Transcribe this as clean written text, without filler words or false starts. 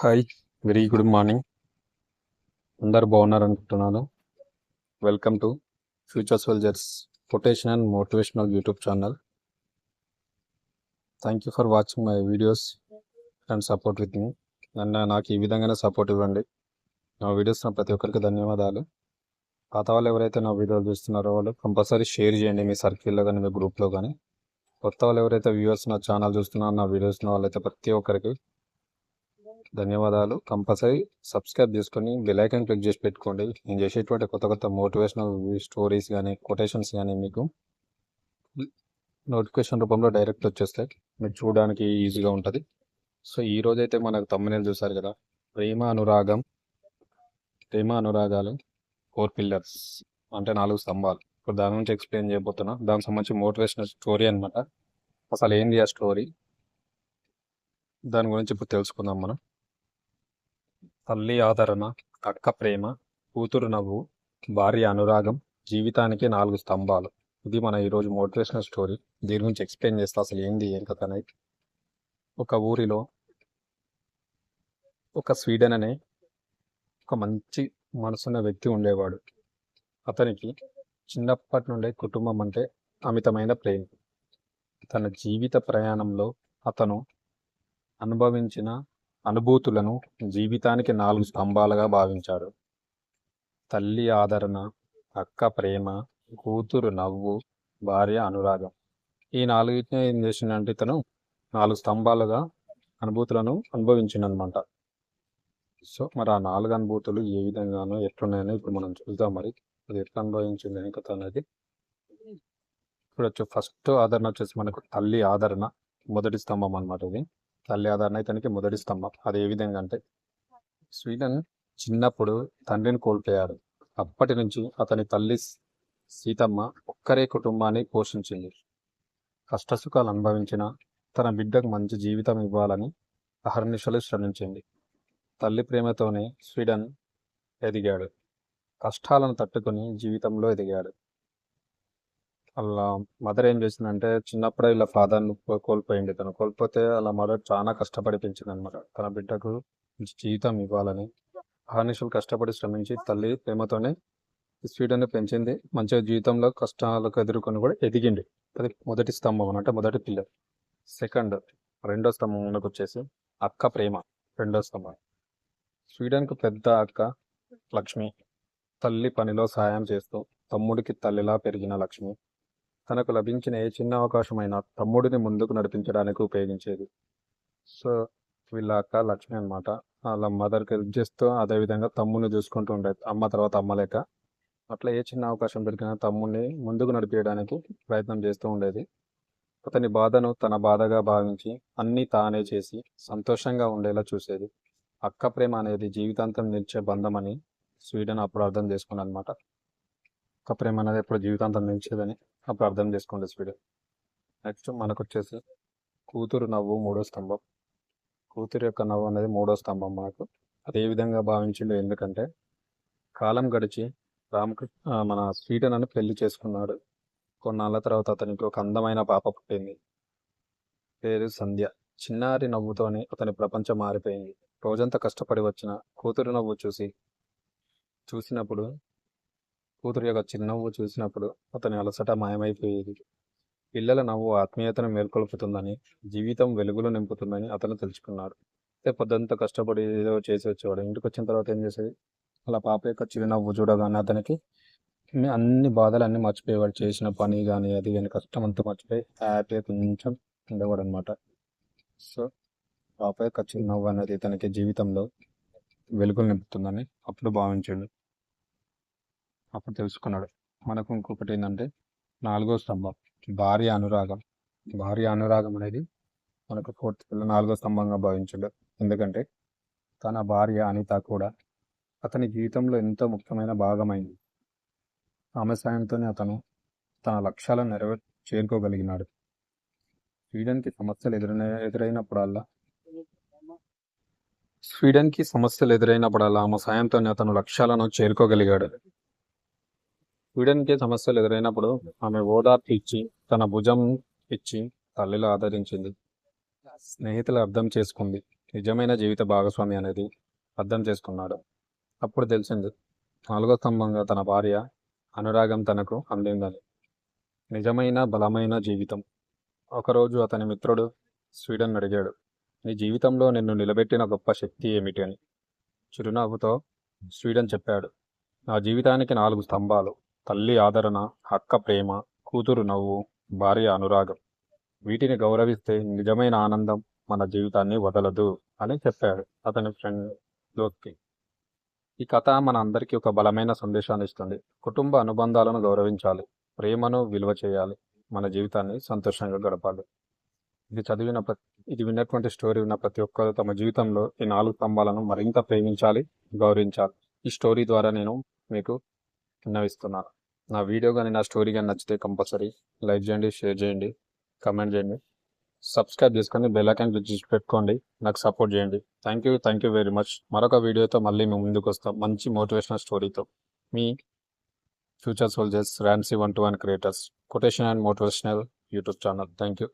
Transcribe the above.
Hi, very good morning. అందరు బాగున్నారు అనుకుంటున్నాను. Welcome to future soldiers quotation and motivational YouTube channel. Thank you for watching my videos and support with me. నాకు ఈ విధంగానే support ఇవ్వండి. నా వీడియోస్ ప్రతి ఒక్కరికి ధన్యవాదాలు. పాత వాళ్ళు ఎవరైతే నా వీడియోలు చూస్తున్నారో వాళ్ళు కంపల్సరీ షేర్ చేయండి మీ సర్కిల్లో కానీ మీ గ్రూప్లో కానీ. కొత్త వాళ్ళు ఎవరైతే వ్యూవర్స్ నా ఛానల్ చూస్తున్నారో నా వీడియోస్ వాళ్ళైతే ప్రతి ఒక్కరికి ధన్యవాదాలు. కంపల్సరీ సబ్స్క్రైబ్ చేసుకొని బెల్ ఐకాన్ క్లిక్ చేసి పెట్టుకోండి. నేను చేసేటువంటి కొత్త కొత్త మోటివేషనల్ స్టోరీస్ కానీ కొటేషన్స్ కానీ మీకు నోటిఫికేషన్ రూపంలో డైరెక్ట్ వచ్చేస్తాయి. మీకు చూడడానికి ఈజీగా ఉంటుంది. సో ఈరోజైతే మనకు తమ్మునేలు చూసారు కదా, ప్రేమ అనురాగాలు 4 పిల్లర్స్ అంటే 4 స్తంభాలు. ఇప్పుడు దాని నుంచి ఎక్స్ప్లెయిన్ చేయబోతున్నా. దానికి సంబంధించి మోటివేషనల్ స్టోరీ అనమాట. అసలు ఏంది ఆ స్టోరీ, దాని గురించి ఇప్పుడు తెలుసుకుందాం మనం. తల్లి ఆదరణ, అక్క ప్రేమ, కూతురు నవ్వు, భార్య అనురాగం, జీవితానికి 4 స్తంభాలు. ఇది మన ఈరోజు మోటివేషనల్ స్టోరీ. దీని గురించి ఎక్స్ప్లెయిన్ చేస్తా అసలు ఏంది ఏం కథ అనేది. ఒక ఊరిలో ఒక స్వీడన్ అనే ఒక మంచి మనసున్న వ్యక్తి ఉండేవాడు. అతనికి చిన్నప్పటి నుండే కుటుంబం అంటే అమితమైన ప్రేమ. తన జీవిత ప్రయాణంలో అతను అనుభవించిన అనుభూతులను జీవితానికి 4 స్తంభాలుగా భావించాడు. తల్లి ఆదరణ, అక్క ప్రేమ, కూతురు నవ్వు, భార్య అనురాగం. ఈ 4 ఏం చేసిందంటే ఇతను 4 స్తంభాలుగా అనుభూతులను అనుభవించిందనమాట. సో మరి ఆ 4 అనుభూతులు ఏ విధంగానో ఎట్లున్నాయో ఇప్పుడు మనం చూద్దాం. మరి అది ఎట్లా అనుభవించింది అని కథ అనేది. ఇప్పుడు ఫస్ట్ ఆదరణ వచ్చేసి మనకు తల్లి ఆదరణ మొదటి స్తంభం అనమాట. ఇది తల్లి ఆదరణ ఇతనికి మొదటి స్తంభం. అది ఏ విధంగా అంటే, స్వీడన్ చిన్నప్పుడు తండ్రిని కోల్పోయాడు. అప్పటి నుంచి అతని తల్లి సీతమ్మ ఒక్కరే కుటుంబాన్ని పోషించింది. కష్టసుఖాలు అనుభవించిన తన బిడ్డకు మంచి జీవితం ఇవ్వాలని అహర్నిశలు శ్రమించింది. తల్లి ప్రేమతోనే స్వీడన్ ఎదిగాడు. కష్టాలను తట్టుకొని జీవితంలో ఎదిగాడు. వాళ్ళ మదర్ ఏం చేసిందంటే, చిన్నప్పుడే ఇలా ఫాదర్ని కోల్పోయింది. తను కోల్పోతే వాళ్ళ మదర్ చాలా కష్టపడి పెంచింది అనమాట. తన బిడ్డకు జీవితం ఇవ్వాలని అహర్నిశలు కష్టపడి శ్రమించి తల్లి ప్రేమతోనే స్వీడన్ని పెంచింది. మంచిగా జీవితంలో కష్టాలకు ఎదుర్కొని కూడా ఎదిగింది. అది మొదటి స్తంభం అంటే మొదటి పిల్లర్. రెండో స్తంభం మనకు వచ్చేసి అక్క ప్రేమ. రెండో స్తంభం స్వీడన్కు పెద్ద అక్క లక్ష్మి. తల్లి పనిలో సహాయం చేస్తూ తమ్ముడికి తల్లిలా పెరిగిన లక్ష్మి తనకు లభించిన ఏ చిన్న అవకాశమైనా తమ్ముడిని ముందుకు నడిపించడానికి ఉపయోగించేది. సో వీళ్ళ అక్క లక్ష్మి అనమాట. వాళ్ళ మదర్కి హెల్ప్ చేస్తూ అదేవిధంగా తమ్ముడిని చూసుకుంటూ ఉండేది. అమ్మ తర్వాత అమ్మ లేక. అట్లా ఏ చిన్న అవకాశం దొరికినా తమ్ముడిని ముందుకు నడిపించడానికి ప్రయత్నం చేస్తూ ఉండేది. అతని బాధను తన బాధగా భావించి అన్నీ తానే చేసి సంతోషంగా ఉండేలా చూసేది. అక్క ప్రేమ అనేది జీవితాంతం నిలిచే బంధం అని స్వీడన్ అప్పుడు అర్థం చేసుకున్నాను అనమాట. అక్క ప్రేమ అనేది ఎప్పుడు జీవితాంతం నిలిచేదని అప్పుడు అర్థం చేసుకోండి స్వీడన్. నెక్స్ట్ మనకు వచ్చేసి కూతురు నవ్వు మూడో స్తంభం. కూతురు యొక్క నవ్వు అనేది మూడో స్తంభం మనకు. అది ఏ విధంగా భావించిండు, ఎందుకంటే కాలం గడిచి మన స్వీడన్ అని పెళ్లి చేసుకున్నాడు. కొన్నాళ్ళ తర్వాత అతనికి ఒక అందమైన పాప పుట్టింది. పేరు సంధ్య. చిన్నారి నవ్వుతోనే అతని ప్రపంచం మారిపోయింది. రోజంతా కష్టపడి వచ్చిన కూతురు నవ్వు చూసినప్పుడు కూతురు యొక్క చిరునవ్వు చూసినప్పుడు అతని అలసట మాయమైపోయేది. పిల్లల నవ్వు ఆత్మీయతను మేల్కొల్పుతుందని, జీవితం వెలుగులు నింపుతుందని అతను తెలుసుకున్నాడు. అయితే పొద్దుంతా కష్టపడి ఏదో చేసి వచ్చేవాడు. ఇంటికి వచ్చిన తర్వాత ఏం చేసేది, అలా పాప యొక్క చిరునవ్వు చూడగానే అతనికి అన్ని బాధలు అన్నీ మర్చిపోయేవాడు. చేసిన పని కానీ అది కానీ కష్టం అంతా మర్చిపోయి హ్యాపీగా కొంచెం ఉండేవాడు అనమాట. సో పాప యొక్క చిరునవ్వు అనేది తనకి జీవితంలో వెలుగులు నింపుతుందని అప్పుడు భావించాడు. అప్పుడు తెలుసుకున్నాడు. మనకు ఇంకొకటి ఏంటంటే 4వ స్తంభం భార్య అనురాగం. భార్య అనురాగం అనేది మనకు 4వ స్తంభంగా భావించాడు. ఎందుకంటే తన భార్య అనిత కూడా అతని జీవితంలో ఎంతో ముఖ్యమైన భాగమైంది. ఆమె సాయంతోనే అతను తన లక్ష్యాలను చేరుకోగలిగినాడు. స్వీడన్కి సమస్యలు ఎదురైనప్పుడల్లా ఆమె సాయంతోనే అతను లక్ష్యాలను చేరుకోగలిగాడు. స్వీడన్కి సమస్యలు ఎదురైనప్పుడు ఆమె ఓదార్పు ఇచ్చి తన భుజం ఇచ్చి తల్లిలో ఆదరించింది. స్నేహితులు అర్థం చేసుకుంది. నిజమైన జీవిత భాగస్వామి అనేది అర్థం చేసుకున్నాడు. అప్పుడు తెలిసింది, 4వ స్తంభంగా తన భార్య అనురాగం తనకు అందిందని. నిజమైన బలమైన జీవితం. ఒకరోజు అతని మిత్రుడు స్వీడన్ అడిగాడు, నీ జీవితంలో నిన్ను నిలబెట్టిన గొప్ప శక్తి ఏమిటి అని. చిరునవ్వుతో స్వీడన్ చెప్పాడు, నా జీవితానికి 4 స్తంభాలు: తల్లి ఆదరణ, అక్క ప్రేమ, కూతురు నవ్వు, భార్య అనురాగం. వీటిని గౌరవిస్తే నిజమైన ఆనందం మన జీవితాన్ని వదలదు అని చెప్పాడు అతని ఫ్రెండ్ దోస్త్కి. ఈ కథ మన అందరికీ ఒక బలమైన సందేశాన్ని ఇస్తుంది. కుటుంబ అనుబంధాలను గౌరవించాలి, ప్రేమను విలువ చేయాలి, మన జీవితాన్ని సంతోషంగా గడపాలి. ఇది విన్నటువంటి స్టోరీ విన్న ప్రతి ఒక్కరు తమ జీవితంలో ఈ 4 స్తంభాలను మరింత ప్రేమించాలి, గౌరవించాలి. ఈ స్టోరీ ద్వారా నేను మీకు విన్నవిస్తున్నాను. నా వీడియో కానీ నా స్టోరీ కానీ నచ్చితే కంపల్సరీ లైక్ చేయండి, షేర్ చేయండి, కమెంట్ చేయండి, సబ్స్క్రైబ్ చేసుకొని బెల్ ఐకాన్ క్లిక్ చేసి పెట్టుకోండి. నాకు సపోర్ట్ చేయండి. Thank you very much. మరొక వీడియోతో మళ్ళీ మేము ముందుకు వస్తాం, మంచి మోటివేషనల్ స్టోరీతో. మీ ఫ్యూచర్ సోల్జర్స్, ర్యామ్సీ 121 creators, quotation and motivational YouTube channel. Thank you.